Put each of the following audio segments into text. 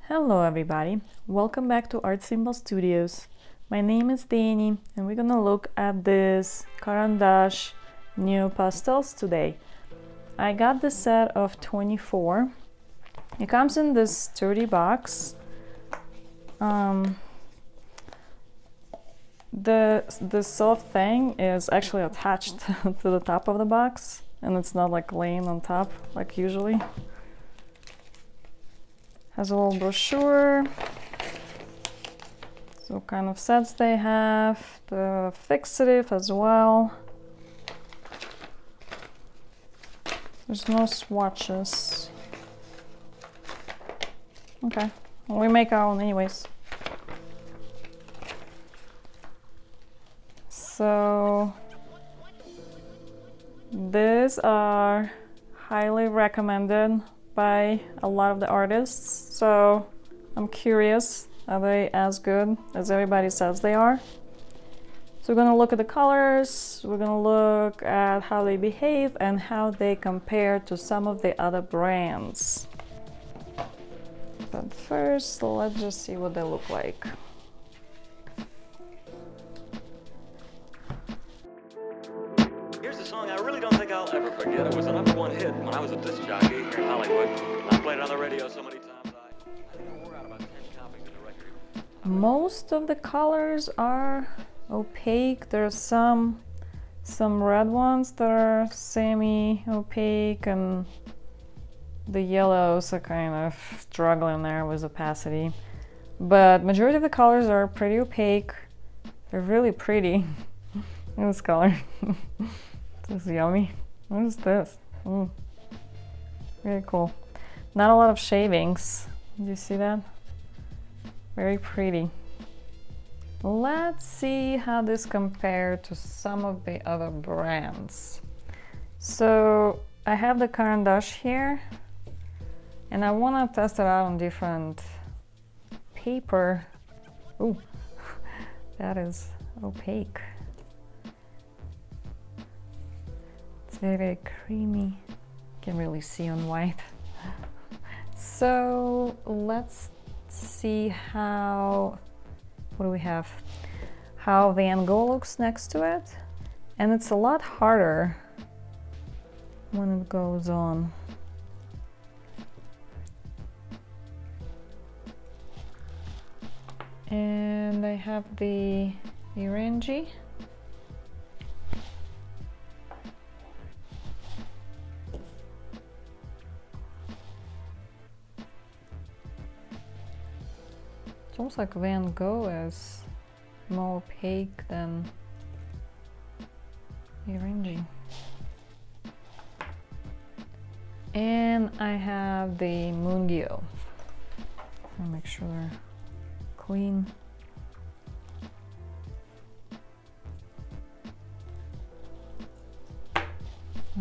Hello everybody, welcome back to Art Symbol Studios. My name is Danny and we're gonna look at this Caran Neopastels today. I got the set of 24. It comes in this sturdy box. The soft thing is actually attached to the top of the box and it's not like laying on top like usually. Has a little brochure, so what kind of sets they have, the fixative as well. There's no swatches. Okay, well, we make our own anyways. So these are highly recommended by a lot of the artists, so I'm curious, are they as good as everybody says they are? So we're gonna look at the colors, we're gonna look at how they behave and how they compare to some of the other brands. But first, let's just see what they look like. Here's a song I really don't think I'll ever forget. It was a #1 hit when I was a disc jockey here in Hollywood. I played it on the radio so many times. I think I wore out about 10 copies of the record. Most of the colors are opaque. There's some red ones that are semi-opaque, and the yellows are kind of struggling there with opacity. But majority of the colors are pretty opaque. They're really pretty. Look at this color. This is yummy. What is this? Very cool. Not a lot of shavings. Do you see that? Very pretty. Let's see how this compares to some of the other brands. So I have the Caran here, and I want to test it out on different paper. Ooh, that is opaque. It's very, very creamy. Can really see on white. So let's see how, what do we have? How Van Gogh looks next to it. And it's a lot harder when it goes on. And I have the Orange. It's almost like Van Gogh is more opaque than Orange. And I have the Mungyo. I'll make sure they're clean.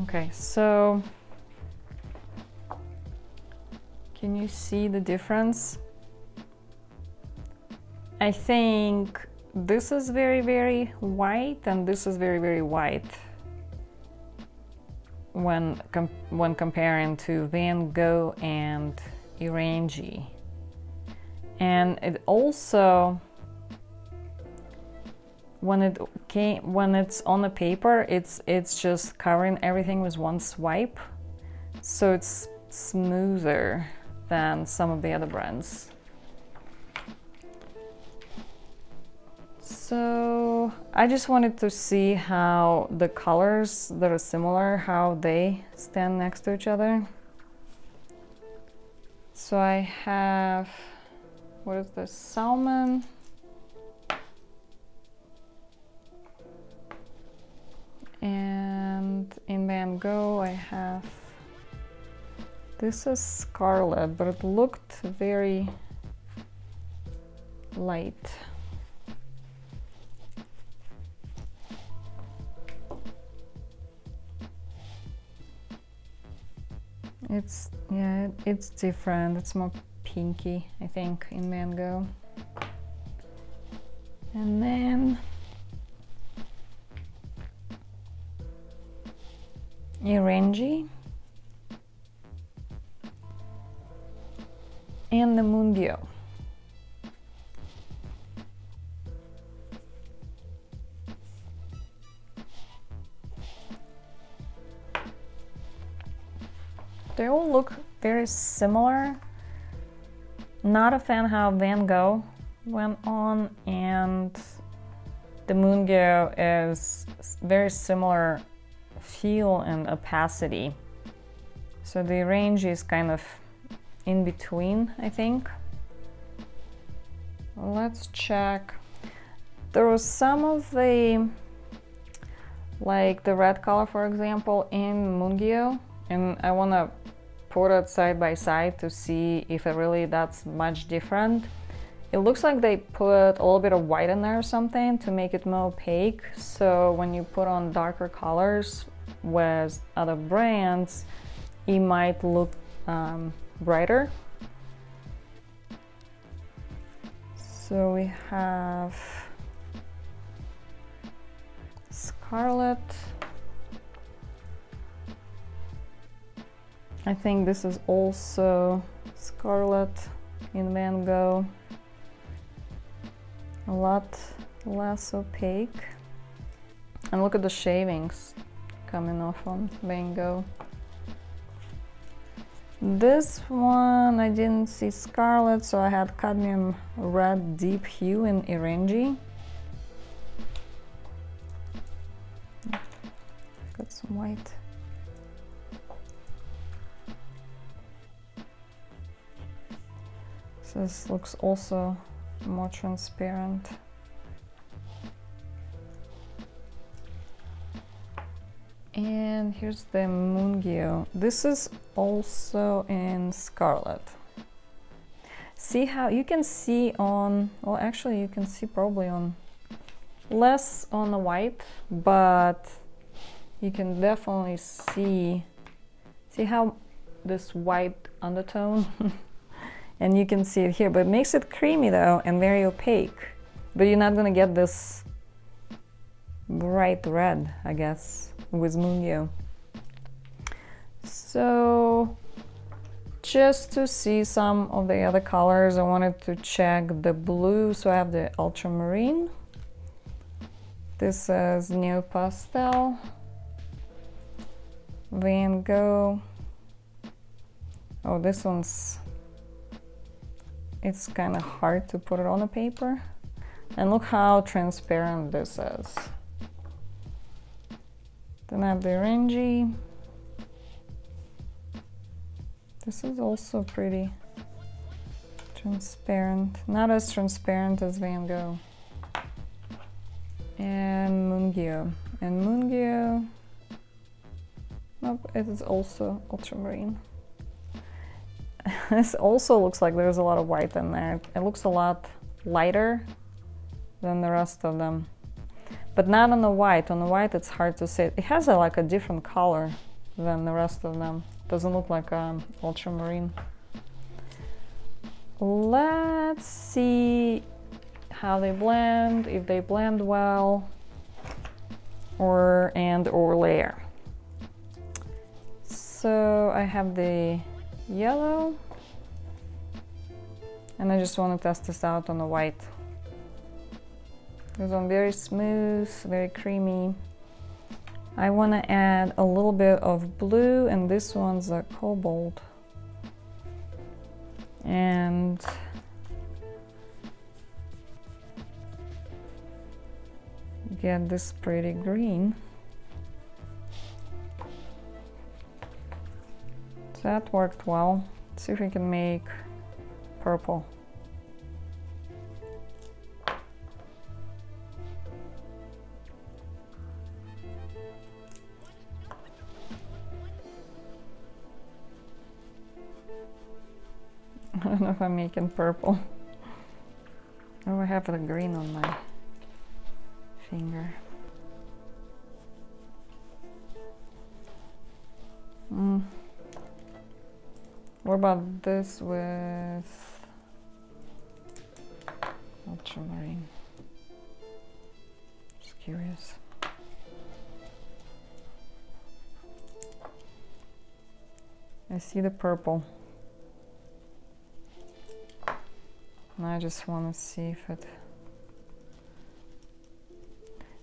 Okay, so can you see the difference? I think this is very, very white and this is very, very white when comparing to Van Gogh and Orange. And it also, when it's on the paper, it's just covering everything with one swipe, so it's smoother than some of the other brands. So I just wanted to see how the colors that are similar, how they stand next to each other. So I have, what is this, salmon, and in Van Gogh I have, this is scarlet, but it looked very light. It's different. It's more pinky, I think, in Van Gogh. And then Orange. and the Mundio. They all look very similar. Not a fan how Van Gogh went on, and the Mundio is very similar feel and opacity. So the range is kind of in between, I think. Let's check. There was some of the, like the red color, for example, in Mundio, and I want to put it side by side to see if it really that's much different. It looks like they put a little bit of white in there or something to make it more opaque, so when you put on darker colors with other brands, it might look brighter. So we have Scarlet. I think this is also Scarlet in Van Gogh. A lot less opaque. And look at the shavings coming off on Van Gogh. This one I didn't see Scarlet, so I had Cadmium Red Deep Hue in Irangi. Got some white. So this looks also more transparent. And here's the Mundio. This is also in Scarlet. See how you can see on, well actually you can see probably on less on the white, but you can definitely see how this white undertone and you can see it here, but it makes it creamy though and very opaque, but you're not gonna get this bright red, I guess, with Mundio. So just to see some of the other colors, I wanted to check the blue. So I have the Ultramarine. This is Neopastel, Van Gogh. Oh, this one's, it's kind of hard to put it on the paper. And look how transparent this is. Then I have the Irangi. This is also pretty transparent. Not as transparent as Van Gogh. And Mundio. And Mundio, nope, it is also Ultramarine. This also looks like there's a lot of white in there. It looks a lot lighter than the rest of them. But not on the white. On the white it's hard to say. It has like a different color than the rest of them. Doesn't look like Ultramarine. Let's see how they blend, if they blend well, or layer. So I have the yellow, and I just want to test this out on the white. This one very smooth, very creamy. I want to add a little bit of blue, and this one's a cobalt. And get this pretty green. So that worked well. Let's see if we can make purple. I don't know if I'm making purple. Oh, I have the green on my finger. What about this with Ultramarine? Just curious. I see the purple. And I just want to see if it...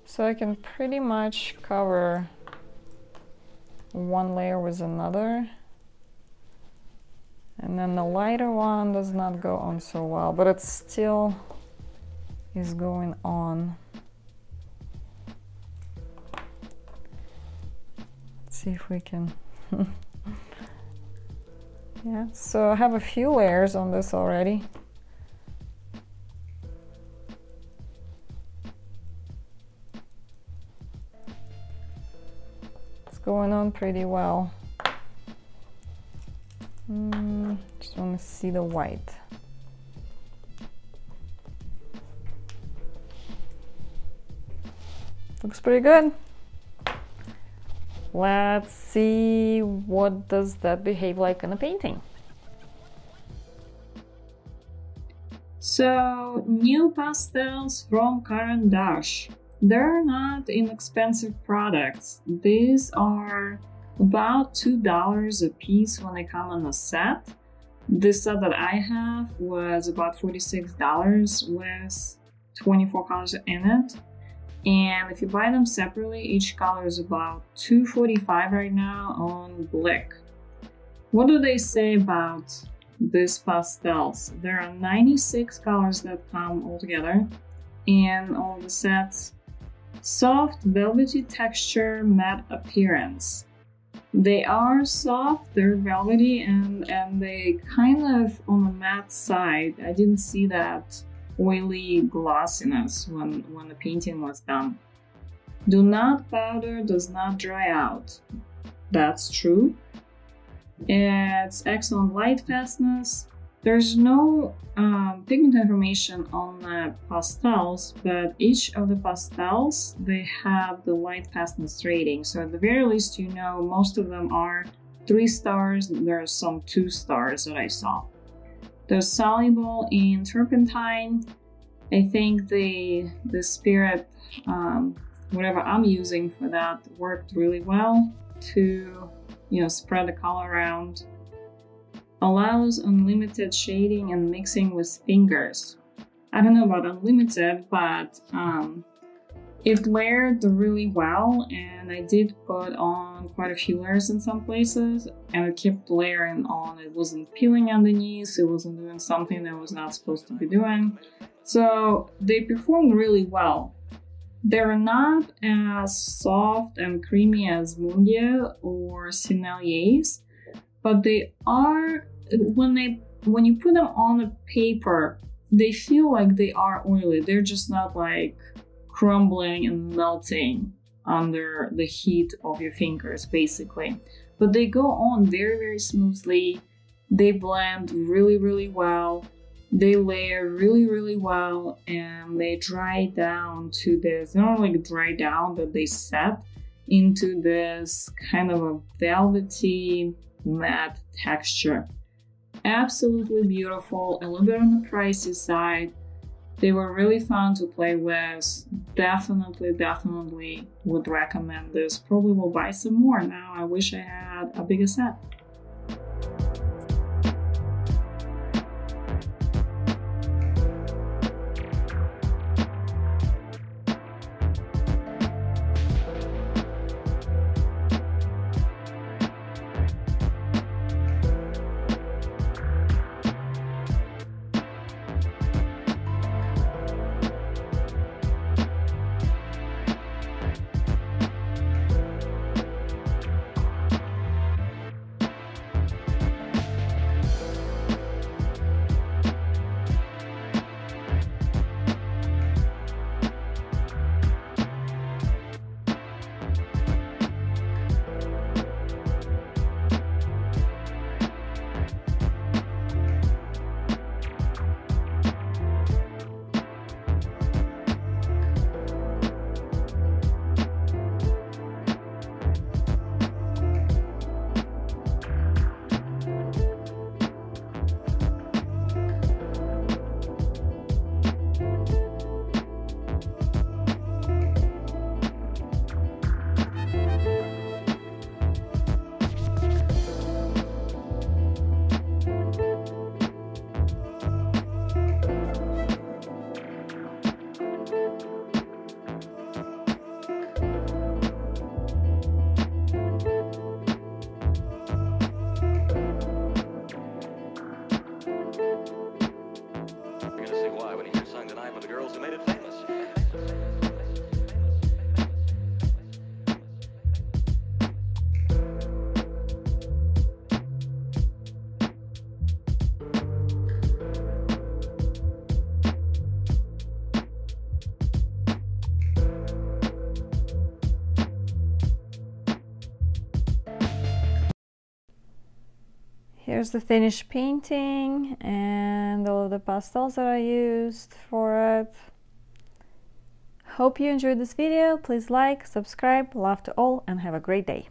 So I can pretty much cover one layer with another. And then the lighter one does not go on so well, but it still is going on. Let's see if we can... Yeah, so I have a few layers on this already. It's going on pretty well. Just want to see the white. Looks pretty good. Let's see what does that behave like in a painting. So, Neopastels from Caran. They're not inexpensive products. These are about $2 a piece when they come in a set. This set that I have was about $46 with 24 colors in it. And if you buy them separately, each color is about $2.45 right now on Blick. What do they say about these pastels? There are 96 colors that come all together in all the sets. Soft, velvety texture, matte appearance. They are soft, they're velvety, and they kind of on the matte side. I didn't see that oily glossiness when the painting was done. Do not powder, does not dry out. That's true. It's excellent light fastness. There's no pigment information on the pastels, but each of the pastels, they have the light fastness rating. So at the very least, you know, most of them are 3 stars. There are some 2 stars that I saw. They're soluble in turpentine. I think the spirit, whatever I'm using for that, worked really well to, you know, spread the color around. Allows unlimited shading and mixing with fingers. I don't know about unlimited, but it layered really well, and I did put on quite a few layers in some places, and it kept layering on. It wasn't peeling underneath, it wasn't doing something that it was not supposed to be doing. So they performed really well. They're not as soft and creamy as Mungia or Senneliers, but they are, when you put them on a paper, they feel like they are oily. They're just not like crumbling and melting under the heat of your fingers, basically. But they go on very, very smoothly. They blend really, really well. They layer really, really well, and they dry down to this, not like dry down, but they set into this kind of a velvety matte texture. Absolutely beautiful, a little bit on the pricey side. They were really fun to play with. Definitely would recommend this. Probably will buy some more now. I wish I had a bigger set. Here's the finished painting and all of the pastels that I used for it. Hope you enjoyed this video. Please like, subscribe, love to all, and have a great day.